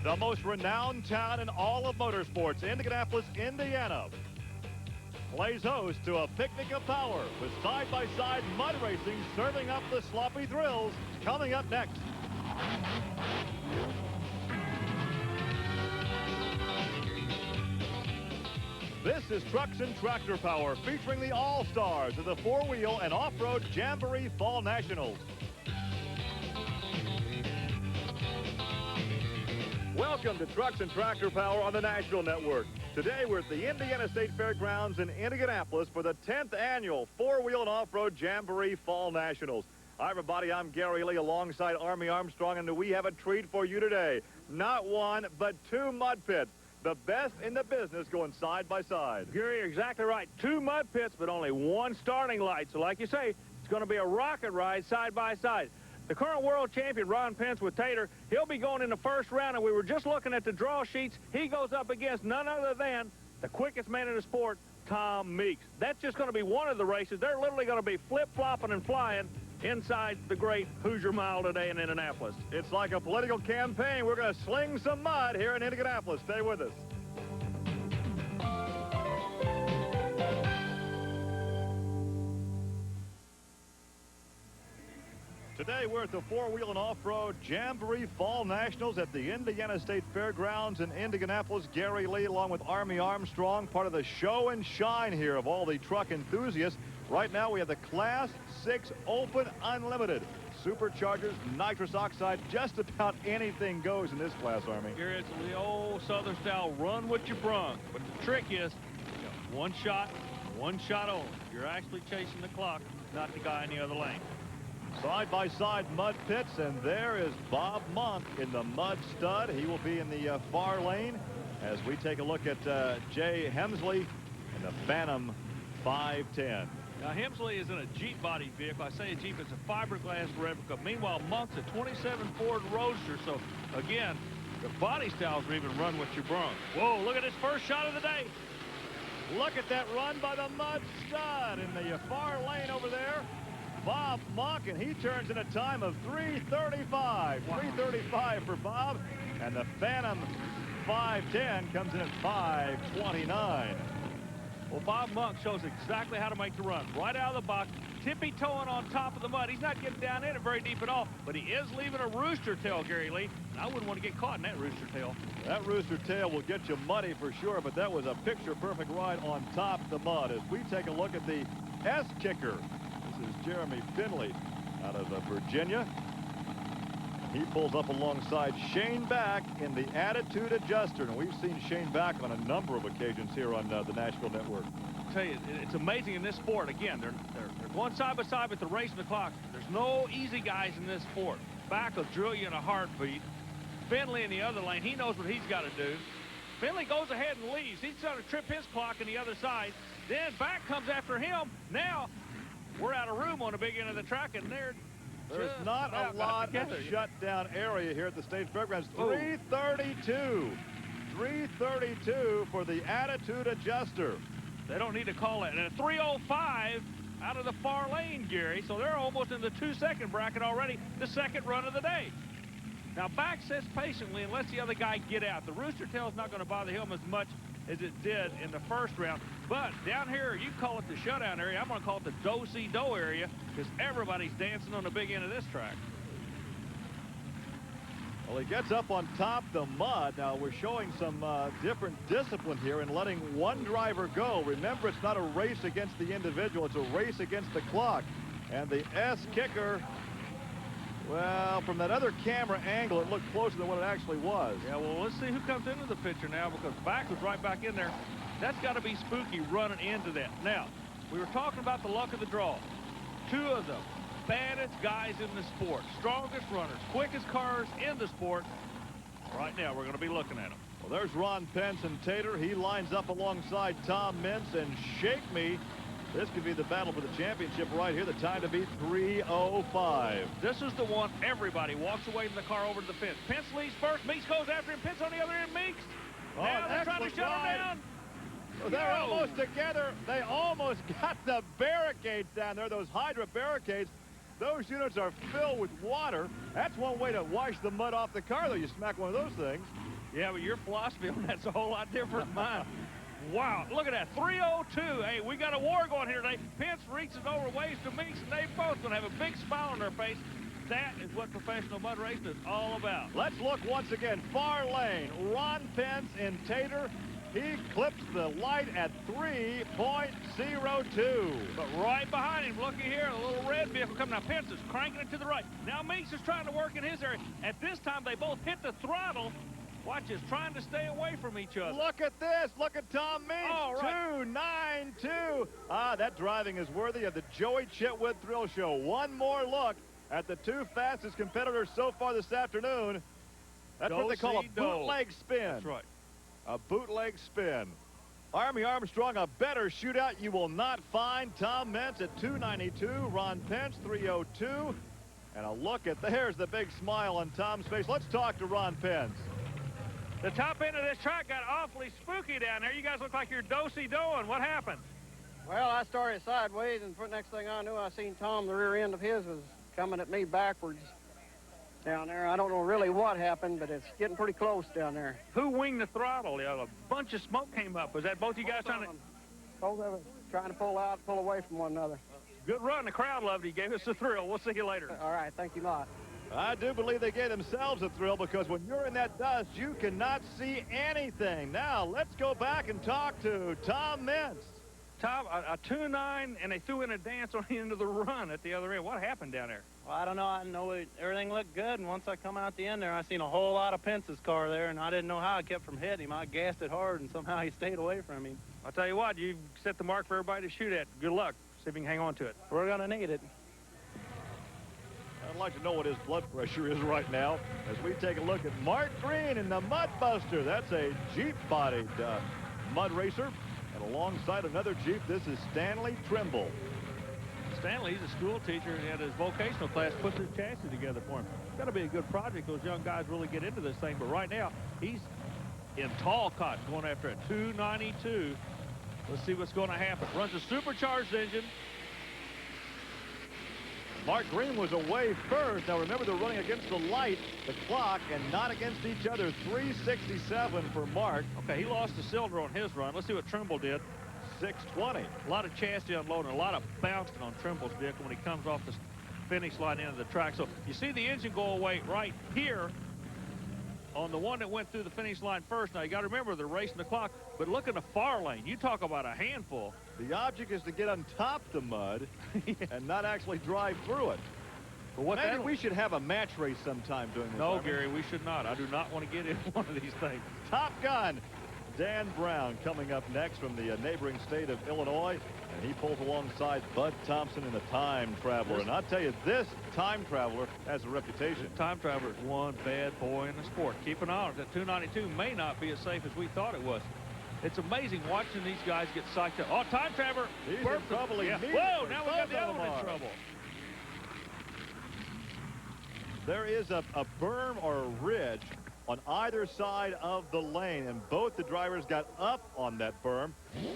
The most renowned town in all of motorsports, Indianapolis, Indiana, plays host to a picnic of power with side-by-side mud racing serving up the sloppy thrills. Coming up next. This is Trucks and Tractor Power, featuring the all-stars of the four-wheel and off-road Jamboree Fall Nationals. Welcome to Trucks and Tractor Power on the National Network. Today we're at the Indiana State Fairgrounds in Indianapolis for the 10th annual four-wheel and off-road Jamboree Fall Nationals. Hi everybody, I'm Gary Lee alongside Armstrong, and we have a treat for you today. Not one, but two mud pits. The best in the business going side by side. Gary, you're exactly right. Two mud pits, but only one starting light. So like you say, it's going to be a rocket ride side by side. The current world champion, Ron Pence with Tater, he'll be going in the first round, and we were just looking at the draw sheets. He goes up against none other than the quickest man in the sport, Tom Meeks. That's just going to be one of the races. They're literally going to be flip-flopping and flying inside the great Hoosier Mile today in Indianapolis. It's like a political campaign. We're going to sling some mud here in Indianapolis. Stay with us. Today we're at the four-wheel and off-road Jamboree Fall Nationals at the Indiana State Fairgrounds in Indianapolis. Gary Lee along with Armstrong, part of the show and shine here of all the truck enthusiasts. Right now we have the Class 6 Open Unlimited. Superchargers, nitrous oxide, just about anything goes in this class, Army. Here it's the old Southern style, run what you brung. But the trick is, you got one shot only. You're actually chasing the clock, not the guy in the other lane. Side-by-side mud pits, and there is Bob Monk in the mud stud. He will be in the far lane as we take a look at Jay Hemsley in the Phantom 510. Now, Hemsley is in a Jeep body vehicle. I say a Jeep, it's a fiberglass replica. Meanwhile, Monk's a 27 Ford Roadster. So, again, the body styles are even run what you brung. Whoa, look at this first shot of the day. Look at that run by the mud stud in the far lane over there. Bob Monk, and he turns in a time of 3:35. Wow. 3:35 for Bob, and the Phantom 510 comes in at 5:29. Well, Bob Monk shows exactly how to make the run. Right out of the box, tippy-toeing on top of the mud. He's not getting down in it very deep at all, but he is leaving a rooster tail, Gary Lee. And I wouldn't want to get caught in that rooster tail. That rooster tail will get you muddy for sure, but that was a picture-perfect ride on top of the mud. As we take a look at the S-Kicker. This is Jeremy Finley out of Virginia. He pulls up alongside Shane Back in the Attitude Adjuster. And we've seen Shane Back on a number of occasions here on the National Network. I'll tell you, it's amazing in this sport. Again, they're going side by side, but they're racing the clock. There's no easy guys in this sport. Back will drill you in a heartbeat. Finley in the other lane, he knows what he's got to do. Finley goes ahead and leaves. He's trying to trip his clock on the other side. Then Back comes after him. Now, we're out of room on the big end of the track, and there's not a lot of shutdown area here at the State Fairgrounds. 3:32. 3:32 for the Attitude Adjuster. They don't need to call it. And a 3:05 out of the far lane, Gary. So they're almost in the 2-second bracket already, the second run of the day. Now, Back sits patiently and lets the other guy get out. The rooster tail's not going to bother him as much as it did in the first round. But down here, you call it the shutdown area. I'm going to call it the do-see-do area because everybody's dancing on the big end of this track. Well, he gets up on top of the mud. Now, we're showing some different discipline here in letting one driver go. Remember, it's not a race against the individual. It's a race against the clock. And the S-Kicker, well, from that other camera angle, it looked closer than what it actually was. Yeah, well, let's see who comes into the picture now because Back was right back in there. That's got to be spooky running into that. Now, we were talking about the luck of the draw. Two of the baddest guys in the sport, strongest runners, quickest cars in the sport. Right now, we're going to be looking at them. Well, there's Ron Pence and Tater. He lines up alongside Tom Mintz and Shake Me. This could be the battle for the championship right here. The time to beat 3:05. This is the one everybody walks away from the car over to the fence. Pence leads first. Meeks goes after him. Pence on the other end. Meeks. Now they're trying to shut him down. Well, they're almost together. They almost got the barricades down there, those Hydra barricades. Those units are filled with water. That's one way to wash the mud off the car, though. You smack one of those things. Yeah, but your philosophy on that's a whole lot different than mine. Wow, look at that, 302. Hey, we got a war going here today. Pence reaches over, waves to Meeks, and they both going to have a big smile on their face. That is what professional mud racing is all about. Let's look once again. Far lane, Ron Pence in Tater. He clips the Lite at 3.02. But right behind him, looky here, a little red vehicle coming. Now Pence is cranking it to the right. Now Meeks is trying to work in his area. At this time, they both hit the throttle. Watch this, trying to stay away from each other. Look at this. Look at Tom Meeks. Oh, right. 292. That driving is worthy of the Joey Chitwood Thrill Show. One more look at the two fastest competitors so far this afternoon. That's what they call a bootleg spin. That's right. A bootleg spin. Army Armstrong, a better shootout you will not find. Tom Meents at 292. Ron Pence, 302. And a look at, there's the big smile on Tom's face. Let's talk to Ron Pence. The top end of this track got awfully spooky down there. You guys look like you're do-si-doing. What happened? Well, I started sideways, and for the next thing I knew, I seen Tom, the rear end of his was coming at me backwards down there. I don't know really what happened, but it's getting pretty close down there. Who winged the throttle? A bunch of smoke came up. Was that both you guys trying to... Both of us trying to pull out, pull away from one another. Good run. The crowd loved it. He gave us a thrill. We'll see you later. All right, thank you a lot. I do believe they gave themselves a thrill because when you're in that dust, you cannot see anything. Now, let's go back and talk to Tom Meents. Tom, a 2.9, and they threw in a dance on the end of the run at the other end. What happened down there? Well, I don't know. I know everything looked good, and once I come out the end there, I seen a whole lot of Pence's car there, and I didn't know how I kept from hitting him. I gassed it hard, and somehow he stayed away from me. I'll tell you what, you set the mark for everybody to shoot at. Good luck. See if you can hang on to it. We're going to need it. I'd like to know what his blood pressure is right now as we take a look at Mark Greene in the Mud Buster. That's a Jeep-bodied mud racer. And alongside another Jeep, this is Stanley Trimble. Stanley, he's a school teacher, and at his vocational class puts his chassis together for him. It's got to be a good project. Those young guys really get into this thing. But right now, he's in tall cotton going after a 292. Let's see what's going to happen. Runs a supercharged engine. Mark Greene was away first. Now remember, they're running against the light, the clock, and not against each other. 367 for Mark. Okay, he lost a cylinder on his run. Let's see what Trimble did. 620. A lot of chassis unloading, a lot of bouncing on Trimble's vehicle when he comes off the finish line into the track. So you see the engine go away right here on the one that went through the finish line first. Now you got to remember they're racing the clock, but look in the far lane. You talk about a handful. The object is to get on top of the mud and not actually drive through it. But what Maybe we should have a match race sometime doing this. No, Gary, we should not. I do not want to get in one of these things. Top Gun. Dan Brown coming up next from the neighboring state of Illinois, and he pulls alongside Bud Thompson in the Time Traveler. And I'll tell you, this Time Traveler has a reputation. Time Traveler is one bad boy in the sport. Keep an eye on it. That 292 may not be as safe as we thought it was. It's amazing watching these guys get psyched up. Oh, Time Traveler. He's in trouble. Yeah. Whoa, now we got the other one in trouble. There is a berm or a ridge on either side of the lane, and both the drivers got up on that berm.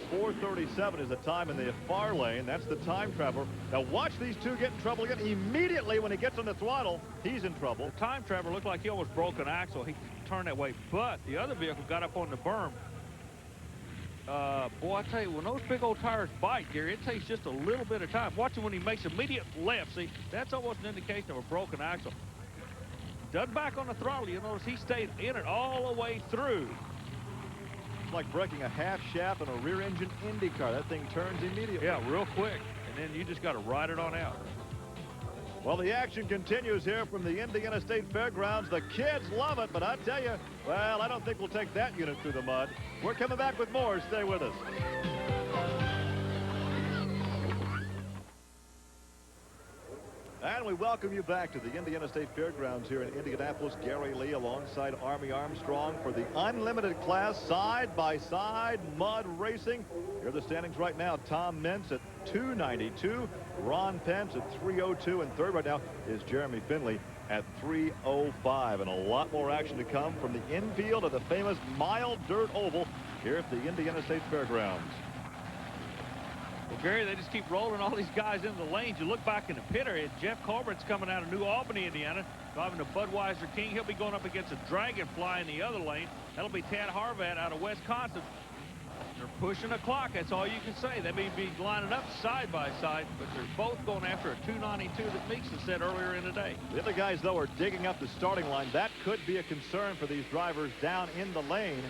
4:37 is the time in the far lane. That's the Time Traveler. Now watch these two get in trouble again. Immediately when he gets on the throttle, he's in trouble. The Time Traveler looked like he almost broke an axle. He turned that way, but the other vehicle got up on the berm. Boy, I tell you, when those big old tires bite, Gary, it takes just a little bit of time. Watch him when he makes immediate left. See, that's almost an indication of a broken axle. Doesn't back on the throttle. You'll notice he stayed in it all the way through. It's like breaking a half shaft on a rear engine Indy car. That thing turns immediately. Yeah, real quick. And then you just got to ride it on out. Well, the action continues here from the Indiana State Fairgrounds. The kids love it, but I tell you, well, I don't think we'll take that unit through the mud. We're coming back with more. Stay with us. And we welcome you back to the Indiana State Fairgrounds here in Indianapolis. Gary Lee alongside Army Armstrong for the unlimited class side-by-side mud racing. Here are the standings right now. Tom Meents at 292. Ron Pence at 302. And third right now is Jeremy Finley at 305. And a lot more action to come from the infield of the famous Mild Dirt Oval here at the Indiana State Fairgrounds. Well, Gary, they just keep rolling all these guys into the lanes. You look back in the pit area, Jeff Colbert's coming out of New Albany, Indiana. driving the Budweiser King. He'll be going up against a Dragonfly in the other lane. That'll be Tad Harvat out of Wisconsin. They're pushing the clock. That's all you can say. They may be lining up side by side, but they're both going after a 292 that Meeks has said earlier in the day. The other guys, though, are digging up the starting line. That could be a concern for these drivers down in the lane.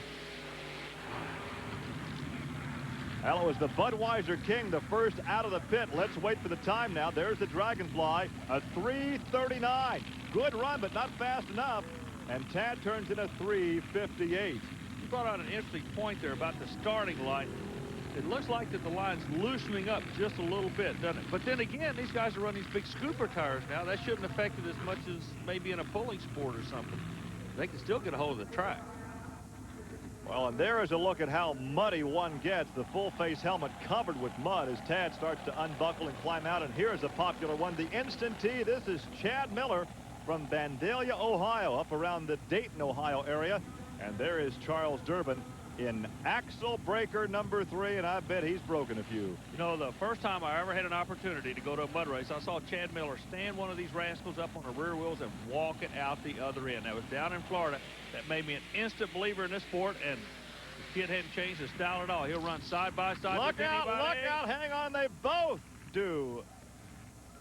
Well, it was the Budweiser King, the first out of the pit. Let's wait for the time now. There's the Dragonfly, a 3:39. Good run, but not fast enough. And Tad turns in a 3:58. You brought out an interesting point there about the starting line. It looks like that the line's loosening up just a little bit, doesn't it? But then again, these guys are running these big scooper tires now. That shouldn't affect it as much as maybe in a pulling sport or something. They can still get a hold of the track. Well, and there is a look at how muddy one gets. The full-face helmet covered with mud as Tad starts to unbuckle and climb out. And here's a popular one, the Instant T. This is Chad Miller from Vandalia, Ohio, up around the Dayton, Ohio area. And there is Charles Durbin in axle breaker number 3, and I bet he's broken a few. You know, the first time I ever had an opportunity to go to a mud race, I saw Chad Miller stand one of these rascals up on the rear wheels and walk it out the other end. That was down in Florida. That made me an instant believer in this sport, and the kid hadn't changed his style at all. He'll run side by side with anybody. Look out, hang on, they both do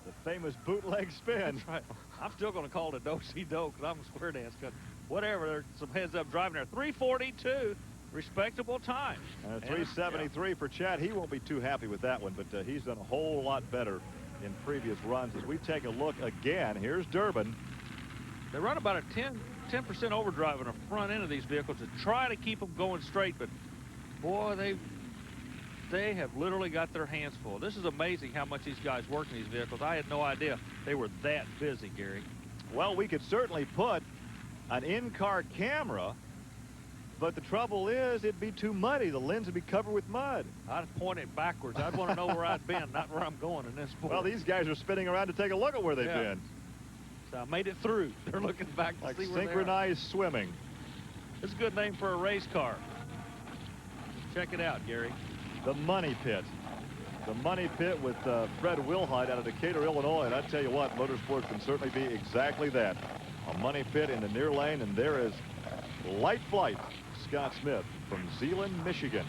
the famous bootleg spin. That's right. I'm still going to call it a do-si-do because I'm a square dance cut. Whatever, there's some heads-up driving there. 3:42. Respectable time. And 3:73 for Chad. He won't be too happy with that one, but he's done a whole lot better in previous runs. As we take a look again, here's Durbin. They run about a 10% overdrive on the front end of these vehicles to try to keep them going straight, but boy, they have literally got their hands full. This is amazing how much these guys work in these vehicles. I had no idea they were that busy, Gary. Well, we could certainly put an in-car camera, but the trouble is it'd be too muddy. The lens would be covered with mud. I'd point it backwards. I'd want to know where I'd been, not where I'm going in this sport. Well, these guys are spinning around to take a look at where they've been. So I made it through. They're looking back to like see where synchronized swimming. It's a good name for a race car. Check it out, Gary. The Money Pit. The Money Pit with Fred Wilhite out of Decatur, Illinois. And I tell you what, motorsports can certainly be exactly that. A money pit in the near lane, and there is Light Flight Scott Smith from Zeeland, Michigan.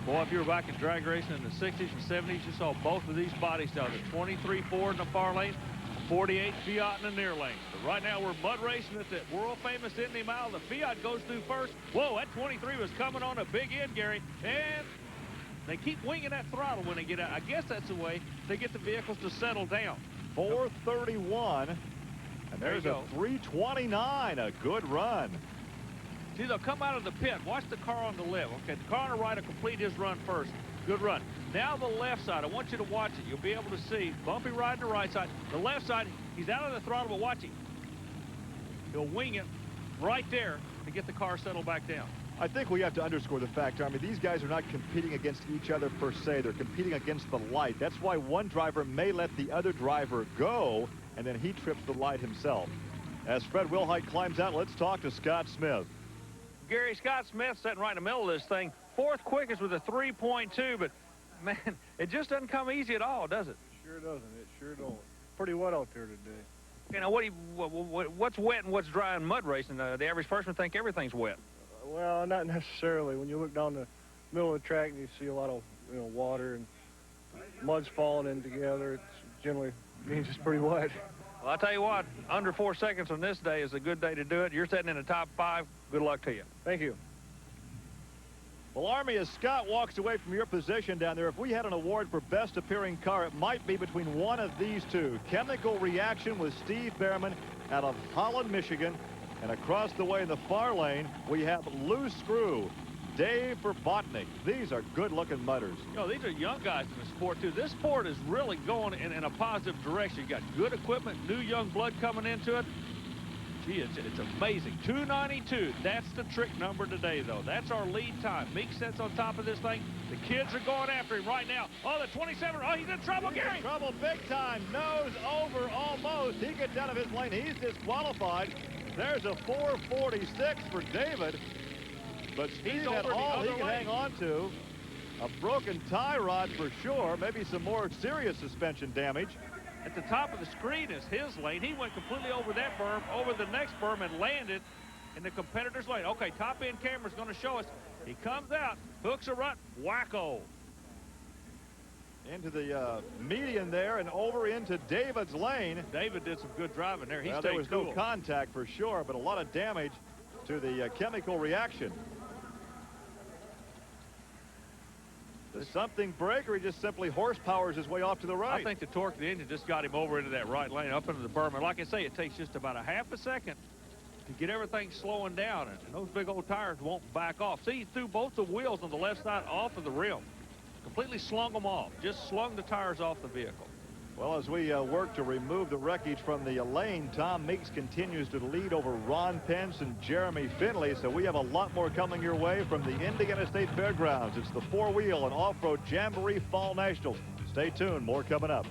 Boy, if you were back in drag racing in the 60s and 70s, you saw both of these body styles. The 23 Ford in the far lane, 48 Fiat in the near lane. But right now we're mud racing at the world-famous Indy Mile. The Fiat goes through first. Whoa, that 23 was coming on a big end, Gary. And they keep winging that throttle when they get out. I guess that's the way they get the vehicles to settle down. 431, and there's a 329, a good run. See, they'll come out of the pit. Watch the car on the left. Okay, the car on the right will complete his run first. Good run. Now the left side, I want you to watch it. You'll be able to see bumpy ride to the right side. The left side, he's out of the throttle, but watch him. He'll wing it right there to get the car settled back down. I think we have to underscore the fact, I mean, these guys are not competing against each other per se. They're competing against the light. That's why one driver may let the other driver go, and then he trips the light himself. As Fred Wilhite climbs out, let's talk to Scott Smith. Gary, Scott Smith sitting right in the middle of this thing. Fourth quickest with a 3.2, but, man, it just doesn't come easy at all, does it? Sure doesn't. It sure don't. Pretty wet out there today. You know, what's wet and what's dry in mud racing? The average person would think everything's wet. Well, not necessarily. When you look down the middle of the track and you see a lot of water and mud's falling in together, it generally means it's pretty wet. Well, I'll tell you what, under 4 seconds on this day is a good day to do it. You're sitting in the top 5. Good luck to you. Thank you. Well, Army, as Scott walks away from your position down there, if we had an award for best appearing car, it might be between one of these two. Chemical Reaction with Steve BAREMAN out of Holland, Michigan. And across the way in the far lane, we have Loose Screw, Dave Verbotnik. These are good-looking mudders. You know, these are young guys in the sport, too. This sport is really going in a positive direction. You got good equipment, new young blood coming into it. Gee, it's amazing. 292, that's the trick number today, though. That's our lead time. Meek sits on top of this thing. The kids are going after him right now. Oh, the 27, oh, he's in trouble, Gary. He's in trouble big time. Nose over almost. He gets out of his lane. He's disqualified. There's a 446 for David. But Steve had all he can hang on to. A broken tie rod for sure. Maybe some more serious suspension damage. at the top of the screen is his lane. He went completely over that berm, over the next berm, and landed in the competitor's lane. Okay, top-end camera's going to show us. He comes out, hooks a rut, wacko. Into the median there and over into David's lane. David did some good driving there. Well, there was no contact for sure, but a lot of damage to the chemical reaction. The something break, or he just simply horsepowers his way off to the right? I think the torque of the engine just got him over into that right lane, up into the berm. And like I say, it takes just about a half a second to get everything slowing down, and those big old tires won't back off. See, he threw both the wheels on the left side off of the rim. Completely slung them off, just slung the tires off the vehicle. Well, as we work to remove the wreckage from the lane, Tom Meeks continues to lead over Ron Pence and Jeremy Finley. So we have a lot more coming your way from the Indiana State Fairgrounds. It's the four-wheel and off-road Jamboree Fall Nationals. Stay tuned, more coming up.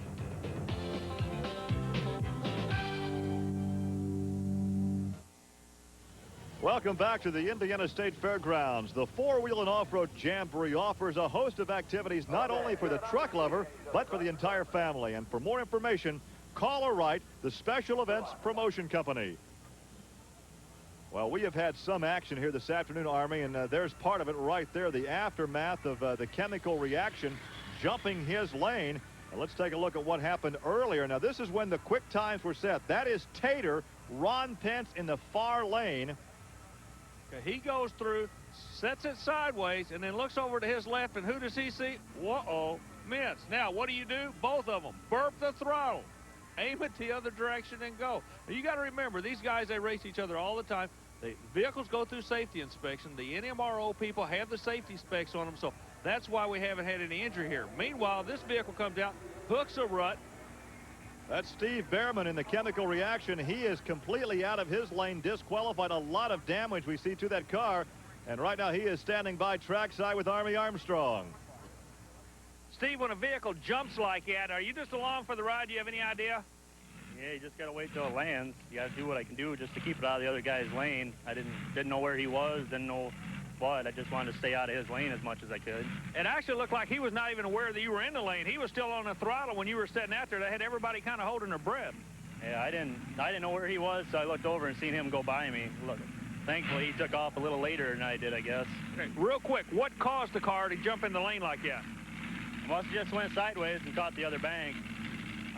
Welcome back to the Indiana State Fairgrounds. The four-wheel and off-road Jamboree offers a host of activities not only for the truck lover, but for the entire family. And for more information, call or write the Special Events Promotion Company. Well, we have had some action here this afternoon, Army, and there's part of it right there, the aftermath of the chemical reaction jumping his lane. And let's take a look at what happened earlier. Now, this is when the quick times were set. That is Tater, Ron Pence in the far lane. He goes through, sets it sideways, and then looks over to his left, and who does he see? Whoa, Mintz. Now, what do? Both of them. Burp the throttle. Aim it the other direction and go. Now, you got to remember, these guys, they race each other all the time. The vehicles go through safety inspection. The NMRO people have the safety specs on them, so that's why we haven't had any injury here. Meanwhile, this vehicle comes out, hooks a rut. That's Steve BAREMAN in the chemical reaction. He is completely out of his lane, disqualified. A lot of damage we see to that car. And right now he is standing by trackside with Army Armstrong. Steve, when a vehicle jumps like that, are you just along for the ride? Do you have any idea? Yeah, you just got to wait till it lands. You got to do what I can do just to keep it out of the other guy's lane. I didn't know where he was, didn't know what. I just wanted to stay out of his lane as much as I could. It actually looked like he was not even aware that you were in the lane. He was still on the throttle when you were sitting out there. They had everybody kind of holding their breath. Yeah, I didn't know where he was, so I looked over and seen him go by me. Look, thankfully, he took off a little later than I did, I guess. Okay, real quick, what caused the car to jump in the lane like that? Must have just went sideways and caught the other bank.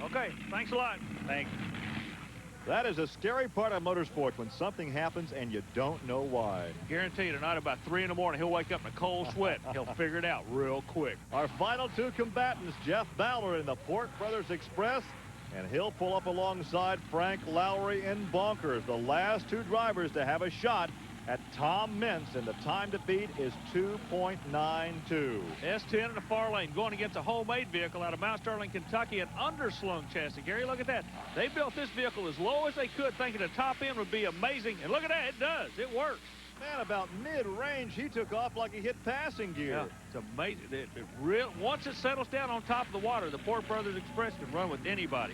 Okay, thanks a lot. Thanks. That is a scary part of motorsports, when something happens and you don't know why. Guarantee you tonight about 3 in the morning, he'll wake up in a cold sweat. He'll figure it out real quick. Our final two combatants, Jeff Ballard in the Port Brothers Express, and he'll pull up alongside Frank Lowery in Bonkers, the last two drivers to have a shot at Tom Meents, and the time to beat is 2.92. S10 in the far lane, going against a homemade vehicle out of Mount Sterling, Kentucky, an underslung chassis. Gary, look at that. They built this vehicle as low as they could, thinking the top end would be amazing. And look at that, it does. It works. Man, about mid-range, he took off like he hit passing gear. Yeah, it's amazing. Once it settles down on top of the water, the Port Brothers Express can run with anybody.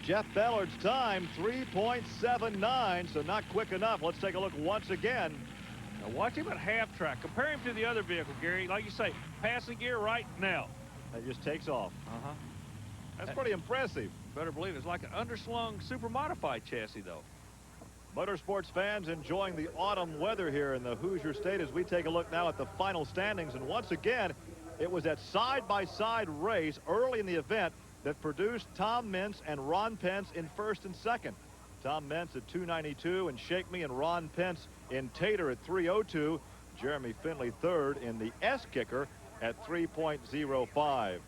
Jeff Ballard's time, 3.79, so not quick enough. Let's take a look once again. Now watch him at half track. Compare him to the other vehicle, Gary. Like you say, passing gear right now. That just takes off. Uh-huh. That's pretty impressive. Better believe it's like an underslung, super modified chassis, though. Motorsports fans enjoying the autumn weather here in the Hoosier State as we take a look now at the final standings. And once again, it was that side-by-side race early in the event that produced Tom Meents and Ron Pence in first and second. Tom Meents at 292 and Shake Me, and Ron Pence in Tater at 302. Jeremy Finley third in the S-Kicker at 3.05.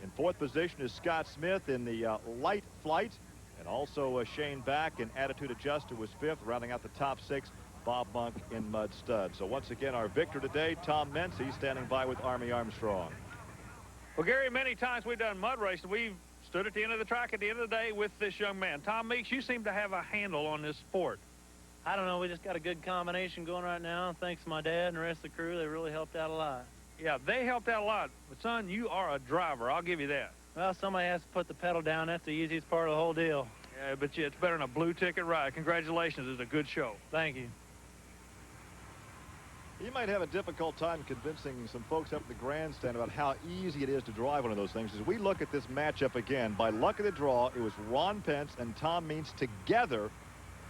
In fourth position is Scott Smith in the Lite Flight, and also Shane Back in Attitude Adjuster was fifth, rounding out the top six. Bob Monk in Mud Stud. So once again, our victor today, Tom Meents. He's standing by with Army Armstrong. Well, Gary, many times we've done mud racing. We've stood at the end of the track at the end of the day with this young man. Tom Meeks, you seem to have a handle on this sport. I don't know. We just got a good combination going right now. Thanks to my dad and the rest of the crew. They really helped out a lot. Yeah, they helped out a lot. But, son, you are a driver. I'll give you that. Well, somebody has to put the pedal down. That's the easiest part of the whole deal. Yeah, but it's better than a blue ticket ride. Congratulations. It's a good show. Thank you. You might have a difficult time convincing some folks up at the grandstand about how easy it is to drive one of those things. As we look at this matchup again, by luck of the draw, it was Ron Pence and Tom Means together.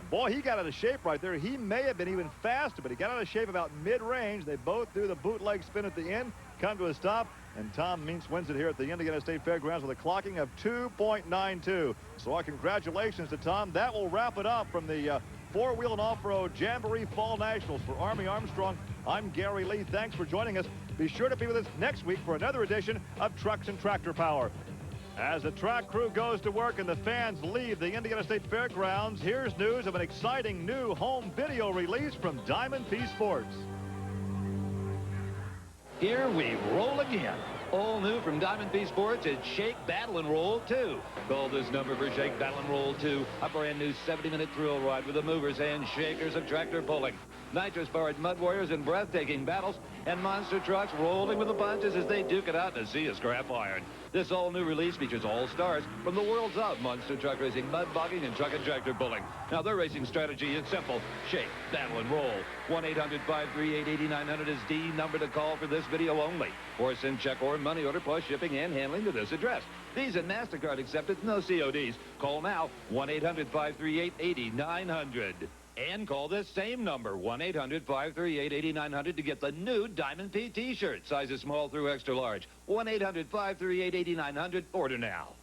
And boy, he got out of shape right there. He may have been even faster, but he got out of shape about mid-range. They both do the bootleg spin at the end, come to a stop, and Tom Means wins it here at the Indiana State Fairgrounds with a clocking of 2.92. So our congratulations to Tom. That will wrap it up from the four-wheel and off-road Jamboree Fall Nationals. For Army Armstrong, I'm Gary Lee. Thanks for joining us. Be sure to be with us next week for another edition of Trucks and Tractor Power. As the track crew goes to work and the fans leave the Indiana State Fairgrounds, here's news of an exciting new home video release from Diamond P Sports. Here we roll again. All new from Diamond P Sports, it's Shake, Battle, and Roll 2. Call this number for Shake, Battle, and Roll 2. A brand new 70-minute thrill ride with the movers and shakers of tractor pulling. Nitrous-powered mud warriors in breathtaking battles, and monster trucks rolling with the punches as they duke it out in a sea of scrap iron. This all-new release features all stars from the worlds of monster truck racing, mud bogging, and truck and tractor pulling. Now, their racing strategy is simple. Shake, battle, and roll. 1-800-538-8900 is the number to call for this video only. Or send check or money order plus shipping and handling to this address. Visa and MasterCard accepted, no CODs. Call now, 1-800-538-8900. And call this same number, 1-800-538-8900, to get the new Diamond P T-shirt, sizes small through extra large. 1-800-538-8900. Order now.